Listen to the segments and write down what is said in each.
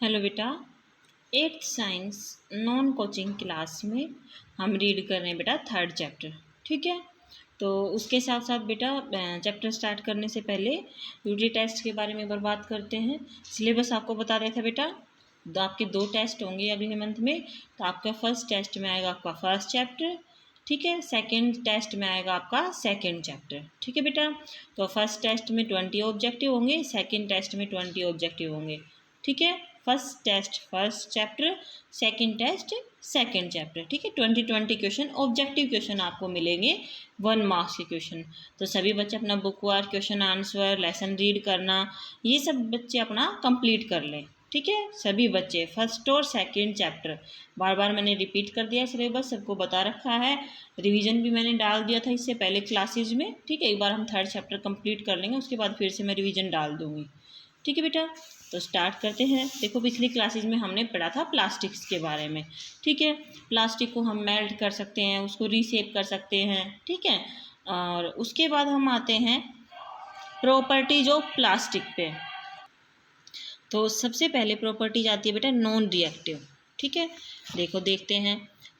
Hello बेटा। Eighth science non coaching class में हम रीड कर रहे हैं बेटा थर्ड चैप्टर। ठीक है, तो उसके साथ साथ बेटा चैप्टर स्टार्ट करने से पहले यूटी टेस्ट के बारे में एक बार बात करते हैं। सिलेबस आपको बता रहे थे बेटा, आपके 2 टेस्ट होंगे अगले मंथ में। तो आपका फर्स्ट टेस्ट में आएगा आपका फर्स्ट चैप्टर, ठीक है। सेकंड टेस्ट में आएगा आपका सेकंड चैप्टर, ठीक है बेटा। तो फर्स्ट टेस्ट में 20 ऑब्जेक्टिव होंगे, सेकंड टेस्ट में 20 ऑब्जेक्टिव होंगे, ठीक है। First test first chapter, second test second chapter, ठीक है। 20 क्वेश्चन ऑब्जेक्टिव क्वेश्चन आपको मिलेंगे, 1 मार्क्स के क्वेश्चन। तो सभी बच्चे अपना बुकवार क्वेश्चन आंसर लेसन रीड करना, ये सब बच्चे अपना कंप्लीट कर लें, ठीक है। सभी बच्चे फर्स्ट और सेकंड चैप्टर, बार बार मैंने रिपीट कर दिया, सिलेबस सबको बता रखा है, रिवीजन भी मैंने डाल दिया था इससे पहले क्लासेज में, ठीक है। एक बार हम थर्ड चैप्टर कंप्लीट कर लेंगे, उसके बाद फिर से मैं रिवीजन डाल दूँगी, ठीक है बेटा। तो स्टार्ट करते हैं। देखो पिछली क्लासेस में हमने पढ़ा था प्लास्टिक्स के बारे में, ठीक है। प्लास्टिक को हम मेल्ट कर सकते हैं, उसको रीशेप कर सकते हैं, ठीक है। और उसके बाद हम आते हैं प्रॉपर्टीज ऑफ प्लास्टिक पे। तो सबसे पहले प्रॉपर्टीज आती है बेटा नॉन रिएक्टिव, ठीक है। देखो देखते हैं,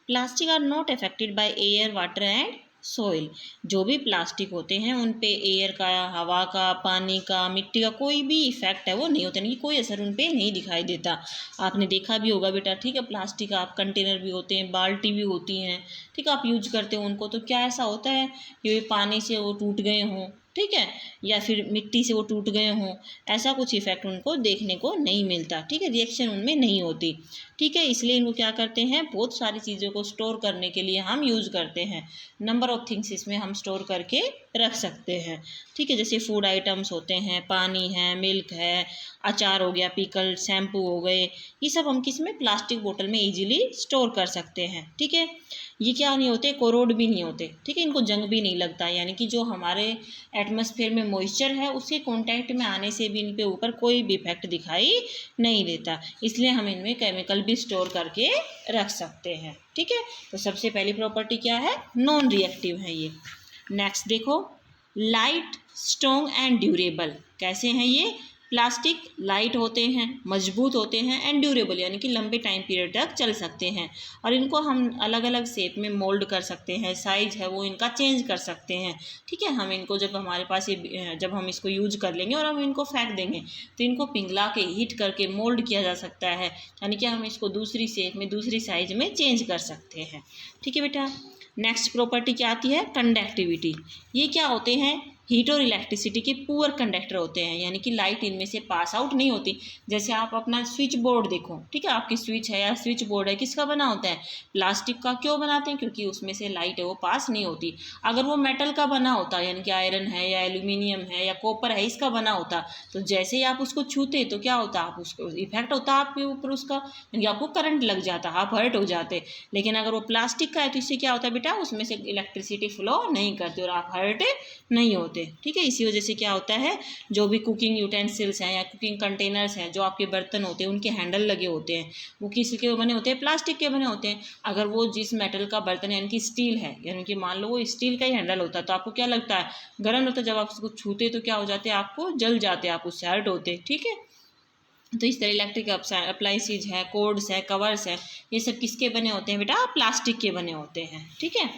plastic are not affected by air water and soil. जो भी प्लास्टिक होते हैं उन पे एयर का, हवा का, पानी का, मिट्टी का कोई भी इफेक्ट है वो नहीं होता, नहीं कोई असर उन पे नहीं दिखाई देता। आपने देखा भी होगा बेटा, ठीक है। प्लास्टिक आप कंटेनर भी होते हैं, बाल्टी भी होती हैं, ठीक है, आप यूज करते हो उनको, तो क्या ऐसा होता है कि पानी से वो टूट गए हों, ठीक है, या फिर मिट्टी से वो टूट गए हों, ऐसा कुछ इफेक्ट उनको देखने को नहीं मिलता, ठीक है। रिएक्शन उनमें नहीं होती, ठीक है। इसलिए इनको क्या करते हैं, बहुत सारी चीज़ों को स्टोर करने के लिए हम यूज़ करते हैं। नंबर ऑफ थिंग्स इसमें हम स्टोर करके रख सकते हैं, ठीक है। जैसे फूड आइटम्स होते हैं, पानी है, मिल्क है, अचार हो गया, पिकल, शैम्पू हो गए, ये सब हम किस में, प्लास्टिक बोतल में ईजिली स्टोर कर सकते हैं, ठीक है। ये क्या नहीं होते, कोरोड भी नहीं होते, ठीक है, इनको जंग भी नहीं लगता, यानी कि जो हमारे एटमॉस्फेयर में मॉइस्चर है उसके कांटेक्ट में आने से भी इन पे ऊपर कोई भी इफेक्ट दिखाई नहीं देता, इसलिए हम इनमें केमिकल भी स्टोर करके रख सकते हैं, ठीक है। तो सबसे पहली प्रॉपर्टी क्या है, नॉन रिएक्टिव है ये। नेक्स्ट देखो, लाइट, स्ट्रॉन्ग एंड ड्यूरेबल। कैसे हैं ये, प्लास्टिक लाइट होते हैं, मजबूत होते हैं, एंड ड्यूरेबल यानी कि लंबे टाइम पीरियड तक चल सकते हैं, और इनको हम अलग अलग शेप में मोल्ड कर सकते हैं, साइज है वो इनका चेंज कर सकते हैं, ठीक है। हम इनको जब हमारे पास ये, जब हम इसको यूज कर लेंगे और हम इनको फेंक देंगे तो इनको पिघला के हीट करके मोल्ड किया जा सकता है, यानी कि हम इसको दूसरी शेप में, दूसरी साइज में चेंज कर सकते हैं, ठीक है बेटा। नेक्स्ट प्रॉपर्टी क्या आती है, कंडक्टिविटी। ये क्या होते हैं, हीट और इलेक्ट्रिसिटी के पुअर कंडक्टर होते हैं, यानी कि लाइट इनमें से पास आउट नहीं होती। जैसे आप अपना स्विच बोर्ड देखो, ठीक है, आपकी स्विच है या स्विच बोर्ड है, किसका बना होता है, प्लास्टिक का। क्यों बनाते हैं, क्योंकि उसमें से लाइट है वो पास नहीं होती। अगर वो मेटल का बना होता, यानी कि आयरन है या एल्यूमिनियम है या कॉपर है, इसका बना होता, तो जैसे ही आप उसको छूते तो क्या होता, आप उसको इफेक्ट होता आपके ऊपर उसका, यानी आपको करंट लग जाता, आप हर्ट हो जाते। लेकिन अगर वो प्लास्टिक का है तो इससे क्या होता है बेटा, उसमें से इलेक्ट्रिसिटी फ्लो नहीं करती और आप हर्ट नहीं होते, ठीक है। इसी वजह से क्या होता है, जो भी कुकिंग यूटेंसिल्स हैं या कुकिंग कंटेनर्स हैं, जो आपके बर्तन होते हैं उनके हैंडल लगे होते हैं, वो किसके बने होते हैं, प्लास्टिक के बने होते हैं। अगर वो जिस मेटल का बर्तन है, यानी कि स्टील है, यानी कि मान लो वो स्टील का ही हैंडल होता है, तो आपको क्या लगता है, गर्म होता है, जब आप उसको छूते तो क्या हो जाते हैं, आपको जल जाते, आप उससे हर्ट होते, ठीक है। तो इस तरह इलेक्ट्रिक अप्लाइंसेज है, कोड्स है, कवर्स है, ये सब किसके बने होते हैं बेटा, प्लास्टिक के बने होते हैं, ठीक है।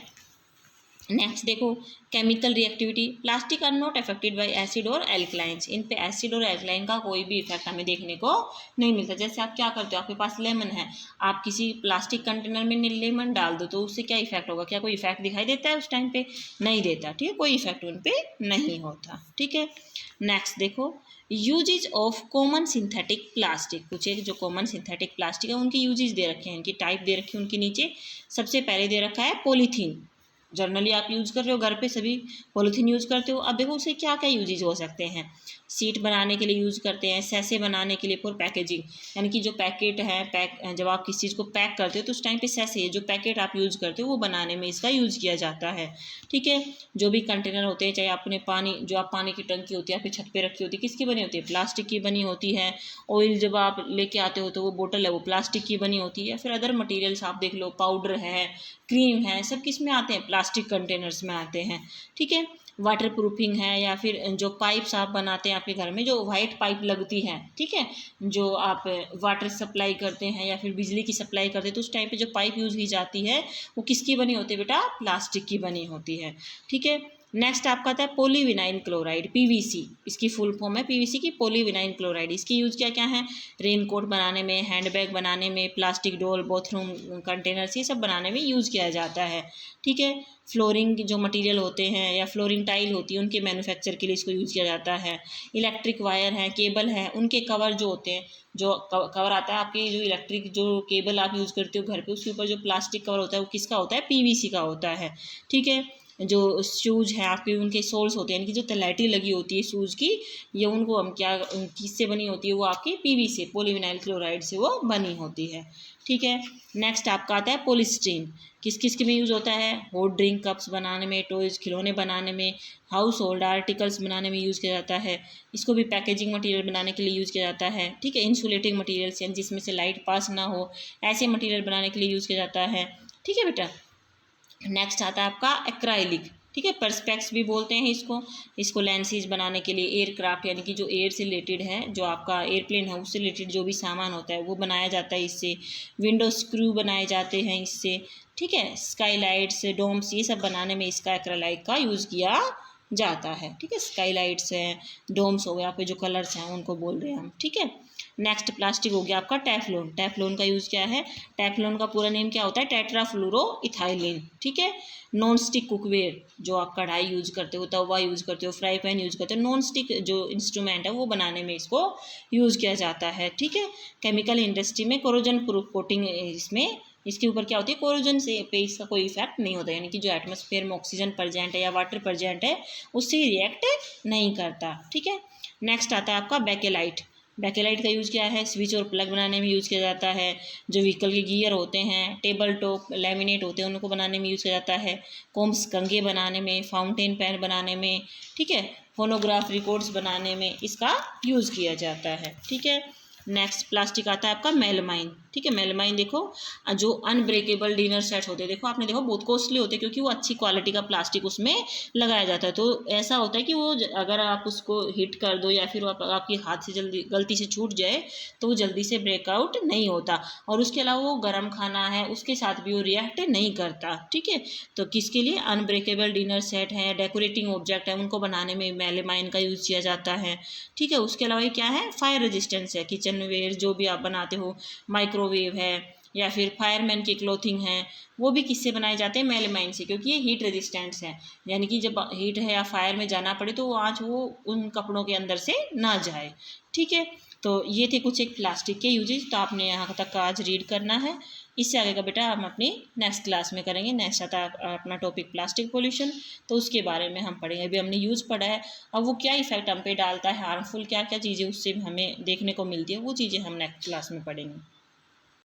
नेक्स्ट देखो, chemical reactivity. Plastic are not affected by acid और एल्कलाइंस। इन पे एसिड और एल्कलाइन का कोई भी इफेक्ट हमें देखने को नहीं मिलता। जैसे आप क्या करते हो, आपके पास लेमन है, आप किसी प्लास्टिक कंटेनर में लेमन डाल दो तो उससे क्या इफेक्ट होगा, क्या कोई इफेक्ट दिखाई देता है उस टाइम पे, नहीं देता, ठीक है, कोई इफेक्ट उन पे नहीं होता, ठीक है। नेक्स्ट देखो, usage of common synthetic plastic. कुछ एक जो कॉमन सिंथेटिक प्लास्टिक है उनके यूजेज दे रखे हैं, उनकी टाइप दे रखी है उनके नीचे। सबसे पहले दे रखा है पॉलीथीन, जनरली आप यूज़ कर रहे हो घर पे, सभी पॉलीथीन यूज़ करते हो। अब देखो उसे क्या क्या यूजेज हो सकते हैं, सीट बनाने के लिए यूज़ करते हैं, सैसे बनाने के लिए फॉर पैकेजिंग, यानी कि जो पैकेट है, जब आप किसी चीज़ को पैक करते हो तो उस टाइम पे सैसे, जो पैकेट आप यूज़ करते हो वो बनाने में इसका यूज़ किया जाता है, ठीक है। जो भी कंटेनर होते हैं, चाहे आपने पानी, जो आप पानी की टंकी होती है आपकी छत पे रखी होती है, किसकी बनी होती है, प्लास्टिक की बनी होती है। ऑयल जब आप लेके आते हो तो वो बोतल है वो प्लास्टिक की बनी होती है। फिर अदर मटीरियल्स आप देख लो, पाउडर है, क्रीम है, सब किस में आते हैं, प्लास्टिक कंटेनर्स में आते हैं, ठीक है। वाटर प्रूफिंग है, या फिर जो पाइप्स आप बनाते हैं आपके घर में, जो वाइट पाइप लगती है, ठीक है, जो आप वाटर सप्लाई करते हैं या फिर बिजली की सप्लाई करते हैं, तो उस टाइम पे जो पाइप यूज़ की जाती है वो किसकी बनी होती है बेटा? प्लास्टिक की बनी होती है, ठीक है। नेक्स्ट आपका आता है पॉलीविनाइल क्लोराइड, पीवीसी, इसकी फुल फॉर्म है पीवीसी की, पॉलीविनाइल क्लोराइड। इसकी यूज़ क्या क्या है? रेनकोट बनाने में, हैंडबैग बनाने में, प्लास्टिक डोल, बाथरूम कंटेनर्स, ये सब बनाने में यूज़ किया जाता है, ठीक है। फ्लोरिंग जो मटेरियल होते हैं या फ्लोरिंग टाइल होती है उनके मैन्युफैक्चर के लिए इसको यूज़ किया जाता है। इलेक्ट्रिक वायर हैं, केबल है, उनके कवर जो होते हैं, जो कवर आता है आपकी, जो इलेक्ट्रिक जो केबल आप यूज़ करते हो घर पे, उसके ऊपर जो प्लास्टिक कवर होता है वो किसका होता है? पीवीसी का होता है, ठीक है। जो शूज़ हैं आपके, उनके सोल्स होते हैं, इनकी जो तलैटी लगी होती है शूज़ की, ये उनको हम क्या किससे बनी होती है? वो आपकी पीवीसी, पॉलीविनाइल क्लोराइड से वो बनी होती है, ठीक है। नेक्स्ट आपका आता है पॉलीस्टीरीन, किस किस के में यूज़ होता है? हॉट ड्रिंक कप्स बनाने में, टॉयज़ खिलौने बनाने में, हाउस होल्ड आर्टिकल्स बनाने में यूज़ किया जाता है। इसको भी पैकेजिंग मटेरियल बनाने के लिए यूज़ किया जाता है, ठीक है। इंसुलेटिंग मटेरियल्स यानी जिसमें से लाइट पास ना हो, ऐसे मटेरियल बनाने के लिए यूज़ किया जाता है, ठीक है बेटा। नेक्स्ट आता है आपका एक्राइलिक, ठीक है, पर्सपेक्स भी बोलते हैं इसको। इसको लेंसेज बनाने के लिए, एयरक्राफ्ट यानी कि जो एयर से रिलेटेड है, जो आपका एयरप्लेन है उससे रिलेटेड जो भी सामान होता है वो बनाया जाता है इससे। विंडो स्क्रू बनाए जाते हैं इससे, ठीक है। स्काईलाइट्स, डोम्स, ये सब बनाने में इसका एक्राइलिक का यूज़ किया जाता है, ठीक है। स्काईलाइट्स हैं, डोम्स हो गए, आपके जो कलर्स हैं उनको बोल रहे हैं हम, ठीक है। नेक्स्ट प्लास्टिक हो गया आपका टेफ्लॉन। टेफ्लॉन का यूज़ क्या है? टेफ्लॉन का पूरा नेम क्या होता है? टेट्राफ्लोरोइथाइलिन, ठीक है। नॉन स्टिक कुकवेयर, जो आप कढ़ाई यूज़ करते हो, तवा यूज़ करते हो, फ्राई पैन यूज़ करते हो, नॉन स्टिक जो इंस्ट्रूमेंट है वो बनाने में इसको यूज़ किया जाता है, ठीक है। केमिकल इंडस्ट्री में कोरोजन प्रूफ कोटिंग, इसमें इसके ऊपर क्या होती है? कोरोजन से पे इसका कोई इफेक्ट नहीं होता, यानी कि जो एटमॉस्फेयर में ऑक्सीजन प्रेजेंट है या वाटर प्रेजेंट है उससे रिएक्ट नहीं करता, ठीक है। नेक्स्ट आता है आपका बैकेलाइट। बैकेलाइट का यूज़ क्या है? स्विच और प्लग बनाने में यूज़ किया जाता है। जो व्हीकल के गियर होते हैं, टेबल टॉप, लैमिनेट होते हैं, उनको बनाने में यूज़ किया जाता है। कॉम्स, कंघे बनाने में, फाउंटेन पेन बनाने में, ठीक है। फोनोग्राफ रिकॉर्ड्स बनाने में इसका यूज़ किया जाता है, ठीक है। नेक्स्ट प्लास्टिक आता है आपका मेलमाइन, ठीक है। मेलमाइन देखो, जो अनब्रेकेबल डिनर सेट होते हैं, देखो आपने देखो बहुत कॉस्टली होते हैं क्योंकि वो अच्छी क्वालिटी का प्लास्टिक उसमें लगाया जाता है। तो ऐसा होता है कि वो अगर आप उसको हिट कर दो या फिर आपके हाथ से जल्दी गलती से छूट जाए तो वो जल्दी से ब्रेकआउट नहीं होता, और उसके अलावा वो गर्म खाना है उसके साथ भी वो रिएक्ट नहीं करता, ठीक है। तो किसके लिए? अनब्रेकेबल डिनर सेट है, डेकोरेटिंग ऑब्जेक्ट है, उनको बनाने में मेलमाइन का यूज़ किया जाता है, ठीक है। उसके अलावा ये क्या है? फायर रेजिस्टेंस है, किचन वेयर जो भी आप बनाते हो, माइक्रोवेव है या फिर फायरमैन की क्लोथिंग है, वो भी किससे बनाए जाते हैं? मेलमाइन से, क्योंकि ये हीट रेजिस्टेंट्स है, यानी कि जब हीट है या फायर में जाना पड़े तो वो आँच वो उन कपड़ों के अंदर से ना जाए, ठीक है। तो ये थे कुछ एक प्लास्टिक के यूजेज, तो आपने यहाँ तक का आज रीड करना है। इससे आगे का बेटा हम अपनी नेक्स्ट क्लास में करेंगे। नेक्स्ट आता है अपना टॉपिक प्लास्टिक पोल्यूशन, तो उसके बारे में हम पढ़ेंगे। अभी हमने यूज़ पढ़ा है, अब वो क्या इफेक्ट हम पे डालता है, हार्मफुल क्या क्या चीज़ें उससे हमें देखने को मिलती है, वो चीज़ें हम नेक्स्ट क्लास में पढ़ेंगे।